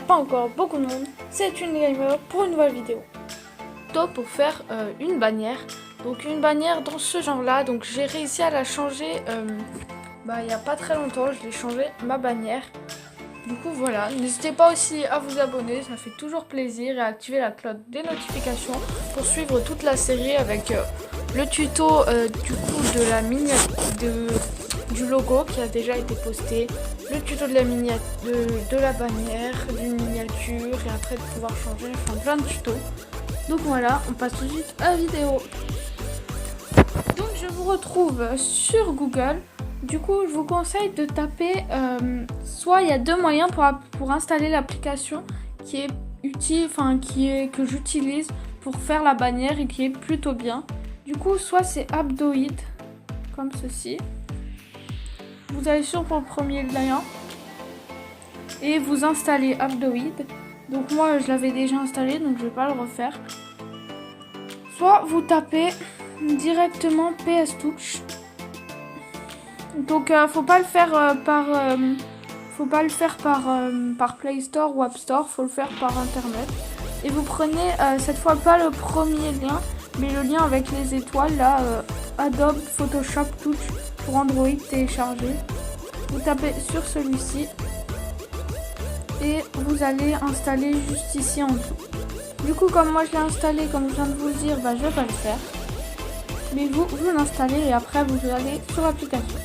pas encore beaucoup de monde, c'est une gamer pour une nouvelle vidéo. Donc pour faire une bannière, donc une bannière dans ce genre là, donc j'ai réussi à la changer il n'y a pas très longtemps, je l'ai changé ma bannière. Du coup voilà, n'hésitez pas aussi à vous abonner, ça fait toujours plaisir, et à activer la cloche des notifications pour suivre toute la série avec le tuto du coup de la du logo qui a déjà été posté, le tuto de la de la bannière, d'une miniature et après de pouvoir changer, enfin plein de tutos. Donc voilà, on passe tout de suite à la vidéo. Donc je vous retrouve sur Google. Du coup, je vous conseille de taper, soit il y a deux moyens pour installer l'application qui est utile, que j'utilise pour faire la bannière et qui est plutôt bien. Du coup, soit c'est Apdoid, comme ceci. Vous allez sur le premier lien et vous installez Apdoid. Donc moi, je l'avais déjà installé, donc je vais pas le refaire. Soit vous tapez directement PS Touch. Donc faut pas le faire par Play Store ou App Store, faut le faire par internet. Et vous prenez cette fois pas le premier lien, mais le lien avec les étoiles là, Adobe Photoshop Touch pour Android téléchargé. Vous tapez sur celui-ci et vous allez installer juste ici en dessous. Du coup, comme moi je l'ai installé, comme je viens de vous le dire, je vais pas le faire. Mais vous l'installez et après vous allez sur l'application.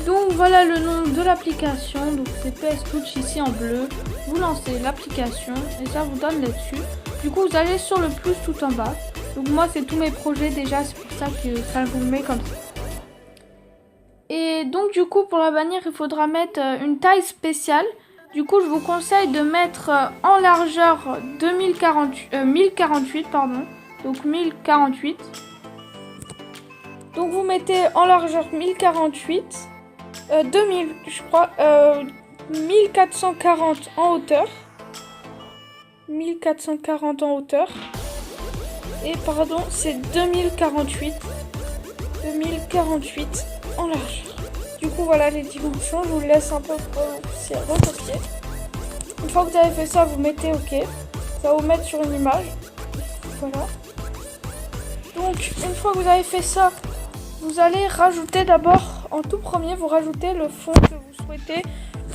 Donc voilà le nom de l'application, donc c'est PS Touch ici en bleu. Vous lancez l'application et ça vous donne là-dessus. Du coup vous allez sur le plus tout en bas. Donc moi c'est tous mes projets déjà, c'est pour ça que ça vous le met comme ça. Et donc du coup pour la bannière il faudra mettre une taille spéciale. Du coup je vous conseille de mettre en largeur 1048 pardon. Donc 1048. Donc vous mettez en largeur 1048. 2000 je crois, 1440 en hauteur, 1440 en hauteur, et pardon c'est 2048 en largeur. Du coup voilà les dimensions, je vous laisse un peu recopier. Une fois que vous avez fait ça, vous mettez OK, ça va vous mettre sur une image, voilà. Donc une fois que vous avez fait ça, vous allez rajouter d'abord, en tout premier, vous rajoutez le fond que vous souhaitez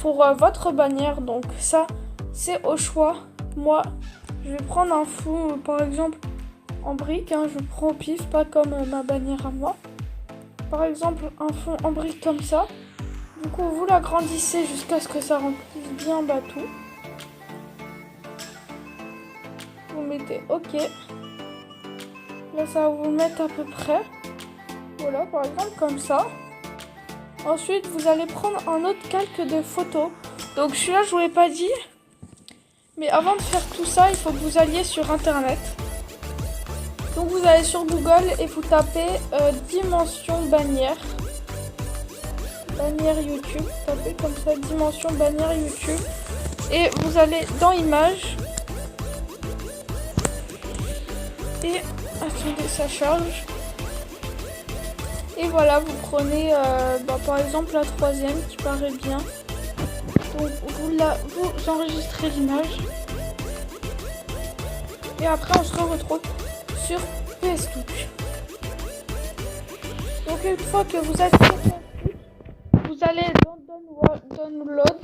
pour votre bannière. Donc ça, c'est au choix. Moi, je vais prendre un fond, par exemple, en brique. Je prends au pif, pas comme ma bannière à moi. Par exemple, un fond en brique comme ça. Du coup, vous l'agrandissez jusqu'à ce que ça remplisse bien tout. Vous mettez OK. Là, ça va vous mettre à peu près. Voilà, par exemple, comme ça. Ensuite, vous allez prendre un autre calque de photo. Donc, celui-là, je vous l'ai pas dit. Mais avant de faire tout ça, il faut que vous alliez sur Internet. Donc, vous allez sur Google et vous tapez dimension bannière. Bannière YouTube. Tapez comme ça, dimension bannière YouTube. Et vous allez dans Images. Et, attendez, ça charge. Et voilà, vous prenez par exemple la troisième qui paraît bien. Donc vous enregistrez l'image. Et après on se retrouve sur PS Touch. Donc une fois que vous êtes sur PS Touch, vous allez dans Download.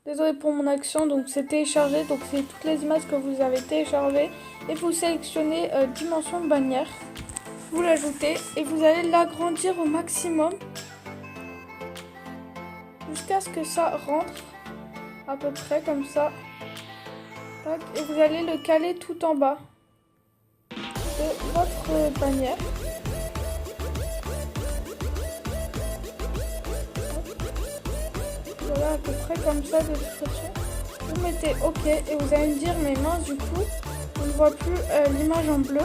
Désolé pour mon accent, donc c'est téléchargé. Donc c'est toutes les images que vous avez téléchargées. Et vous sélectionnez dimension de bannière. Vous l'ajoutez et vous allez l'agrandir au maximum jusqu'à ce que ça rentre à peu près comme ça. Et vous allez le caler tout en bas de votre bannière. Voilà, à peu près comme ça de toute façon. Vous mettez OK et vous allez me dire mais mince, du coup on ne voit plus l'image en bleu.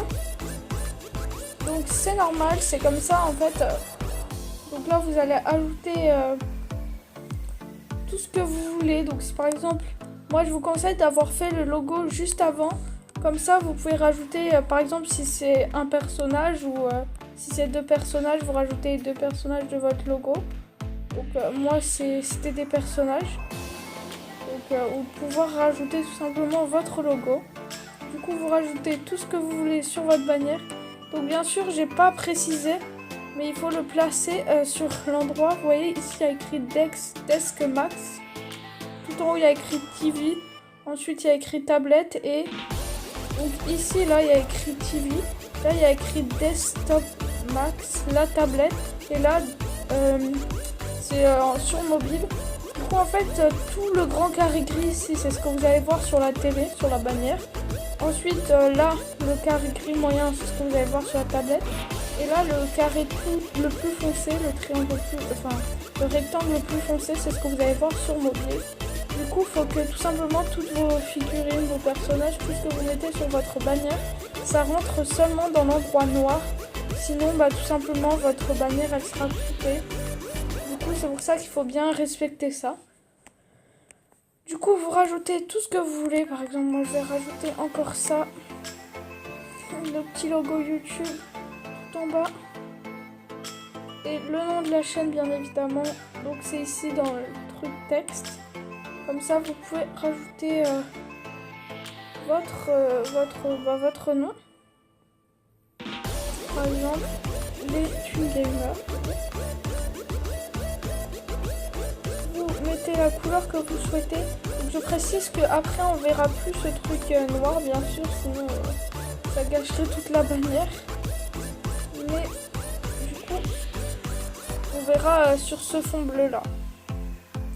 Donc c'est normal, c'est comme ça en fait. Donc là vous allez ajouter tout ce que vous voulez. Donc si par exemple, moi je vous conseille d'avoir fait le logo juste avant. Comme ça vous pouvez rajouter par exemple si c'est un personnage ou si c'est deux personnages, vous rajoutez deux personnages de votre logo. Donc moi c'était des personnages. Donc ou pouvoir rajouter tout simplement votre logo. Du coup, vous rajoutez tout ce que vous voulez sur votre bannière. Donc bien sûr, j'ai pas précisé, mais il faut le placer sur l'endroit. Vous voyez, ici, il y a écrit Desk Max. Tout en haut, il y a écrit TV. Ensuite, il y a écrit tablette. Et donc ici, là, il y a écrit TV. Là, il y a écrit Desktop Max, la tablette. Et là, c'est sur mobile. Du coup, en fait, tout le grand carré gris ici, c'est ce que vous allez voir sur la télé, sur la bannière. Ensuite, là, le carré gris moyen, c'est ce que vous allez voir sur la tablette. Et là, le carré le plus foncé, le rectangle le plus foncé, c'est ce que vous allez voir sur mobile. Du coup, il faut que tout simplement toutes vos figurines, vos personnages, tout ce que vous mettez sur votre bannière, ça rentre seulement dans l'endroit noir. Sinon, tout simplement, votre bannière, elle sera coupée. Du coup, c'est pour ça qu'il faut bien respecter ça. Du coup, vous rajoutez tout ce que vous voulez. Par exemple, moi, je vais rajouter encore ça. Le petit logo YouTube tout en bas. Et le nom de la chaîne, bien évidemment. Donc, c'est ici dans le truc texte. Comme ça, vous pouvez rajouter votre nom. Par exemple, les Twin Gamers. Vous mettez la couleur que vous souhaitez. Donc, je précise qu'après, on verra plus ce truc noir, bien sûr, sinon ça gâcherait toute la bannière. Mais du coup, on verra sur ce fond bleu là.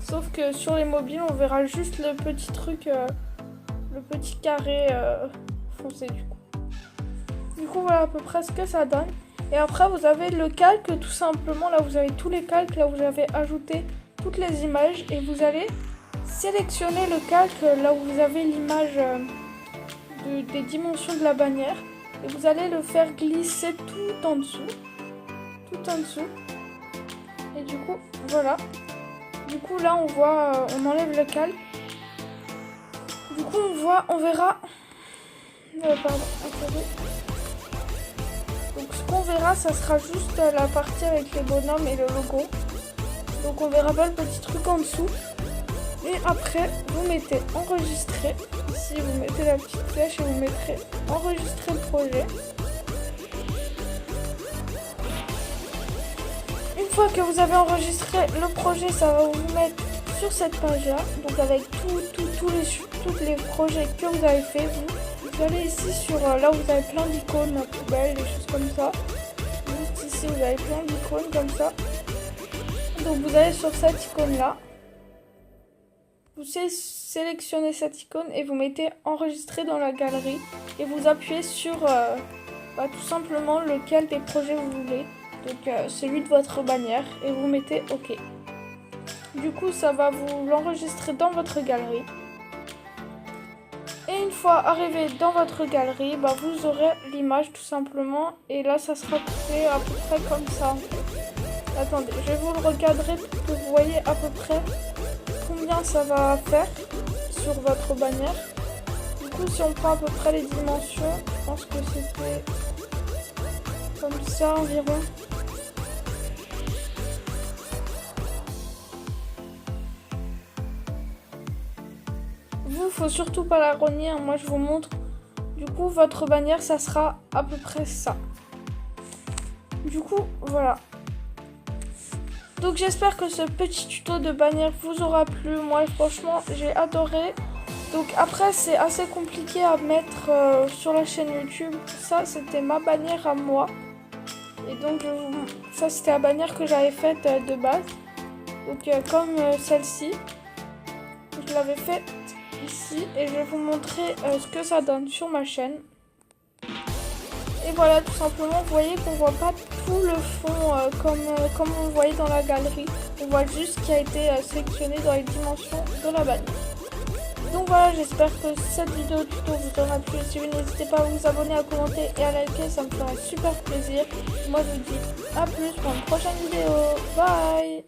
Sauf que sur les mobiles, on verra juste le petit truc, le petit carré foncé du coup. Du coup, voilà à peu près ce que ça donne. Et après, vous avez le calque, tout simplement. Là, vous avez tous les calques. Là, vous avez ajouté toutes les images. Et vous allez sélectionner le calque là où vous avez l'image des dimensions de la bannière. Et vous allez le faire glisser tout en dessous. Tout en dessous. Et du coup, voilà. Du coup, là, on voit, on enlève le calque. Du coup, on verra... pardon, attendez. Donc, ce qu'on verra, ça sera juste la partie avec les bonhommes et le logo. Donc, on verra pas le petit truc en dessous. Et après, vous mettez enregistrer. Ici, vous mettez la petite flèche et vous mettrez enregistrer le projet. Une fois que vous avez enregistré le projet, ça va vous mettre sur cette page-là. Donc, avec tous les projets que vous avez fait, vous allez ici sur là où vous avez plein d'icônes, poubelle, des choses comme ça. Juste ici, vous avez plein d'icônes comme ça. Donc, vous allez sur cette icône-là. Vous sélectionnez cette icône et vous mettez enregistrer dans la galerie. Et vous appuyez sur tout simplement lequel des projets vous voulez. Donc, celui de votre bannière. Et vous mettez OK. Du coup, ça va vous l'enregistrer dans votre galerie. Et une fois arrivé dans votre galerie, vous aurez l'image tout simplement. Et là, ça sera coupé à peu près comme ça. Attendez, je vais vous le recadrer pour que vous voyez à peu près combien ça va faire sur votre bannière. Du coup, si on prend à peu près les dimensions, je pense que c'était comme ça environ. Faut surtout pas la rogner, hein. Moi je vous montre. Du coup, votre bannière, ça sera à peu près ça. Du coup, voilà. Donc j'espère que ce petit tuto de bannière vous aura plu. Moi franchement, j'ai adoré. Donc après, c'est assez compliqué à mettre sur la chaîne YouTube. Ça, c'était ma bannière à moi. Et donc, ça, c'était la bannière que j'avais faite de base. Donc comme celle-ci. Je l'avais faite ici et je vais vous montrer ce que ça donne sur ma chaîne. Et voilà, tout simplement, vous voyez qu'on voit pas tout le fond comme on le voyait dans la galerie. On voit juste ce qui a été sélectionné dans les dimensions de la bannière. Donc voilà, j'espère que cette vidéo tuto vous aura plu. Si vous n'hésitez pas à vous abonner, à commenter et à liker, ça me ferait super plaisir. Moi je vous dis à plus pour une prochaine vidéo. Bye.